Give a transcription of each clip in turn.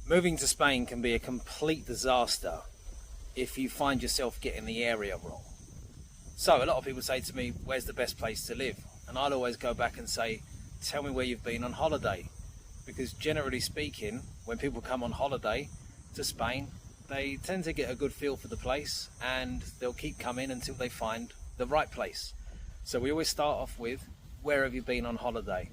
Moving to Spain can be a complete disaster if you find yourself getting the area wrong. So a lot of people say to me, where's the best place to live? And I'll always go back and say, tell me where you've been on holiday. Because generally speaking, when people come on holiday to Spain, they tend to get a good feel for the place and they'll keep coming until they find the right place. So we always start off with, where have you been on holiday?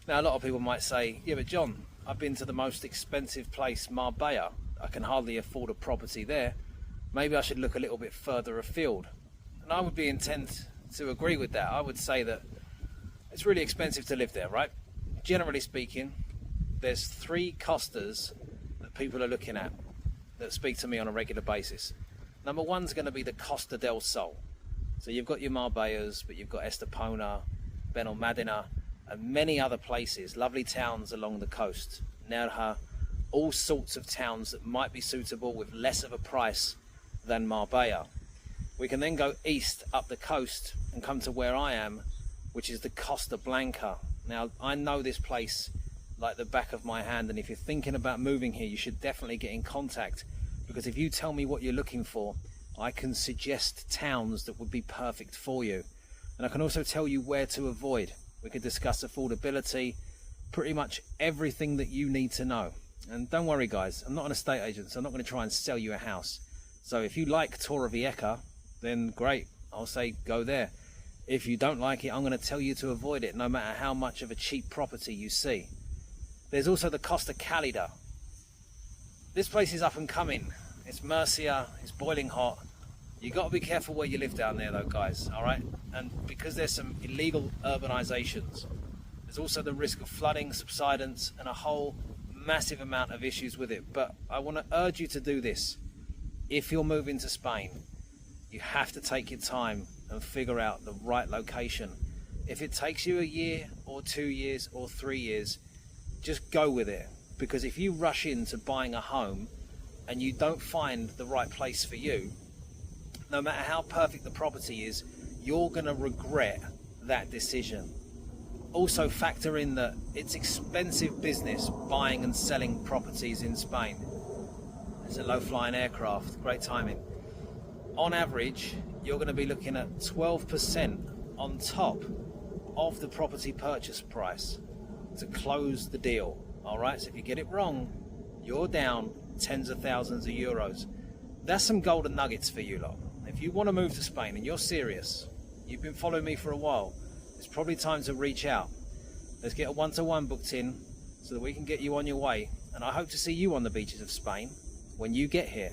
Now a lot of people might say, yeah but John, I've been to the most expensive place, Marbella. I can hardly afford a property there. Maybe I should look a little bit further afield. And I would be intent to agree with that. I would say that it's really expensive to live there, right? Generally speaking, there's three costas that people are looking at that speak to me on a regular basis. Number one's going to be the Costa del Sol. So you've got your Marbellas, but you've got Estepona, Benalmádena, and many other places, lovely towns along the coast. Nerja, all sorts of towns that might be suitable with less of a price than Marbella. We can then go east up the coast and come to where I am, which is the Costa Blanca. Now, I know this place like the back of my hand, and if you're thinking about moving here, you should definitely get in contact, because if you tell me what you're looking for, I can suggest towns that would be perfect for you. And I can also tell you where to avoid. We could discuss affordability, pretty much everything that you need to know. And don't worry guys, I'm not an estate agent, so I'm not going to try and sell you a house. So if you like Torrevieja, then great, I'll say go there. If you don't like it, I'm going to tell you to avoid it, no matter how much of a cheap property you see. There's also the Costa Cálida. This place is up and coming. It's Murcia, it's boiling hot. You got to be careful where you live down there though guys, alright? And because there's some illegal urbanizations, there's also the risk of flooding, subsidence, and a whole massive amount of issues with it. But I want to urge you to do this. If you're moving to Spain, you have to take your time and figure out the right location. If it takes you a year or 2 years or 3 years, just go with it. Because if you rush into buying a home and you don't find the right place for you, no matter how perfect the property is, you're going to regret that decision. Also factor in that it's expensive business buying and selling properties in Spain. It's a low-flying aircraft, great timing. On average, you're going to be looking at 12% on top of the property purchase price to close the deal. Alright, so if you get it wrong, you're down tens of thousands of euros. That's some golden nuggets for you lot. If you want to move to Spain and you're serious, you've been following me for a while, it's probably time to reach out. Let's get a one-to-one booked in so that we can get you on your way. And I hope to see you on the beaches of Spain when you get here.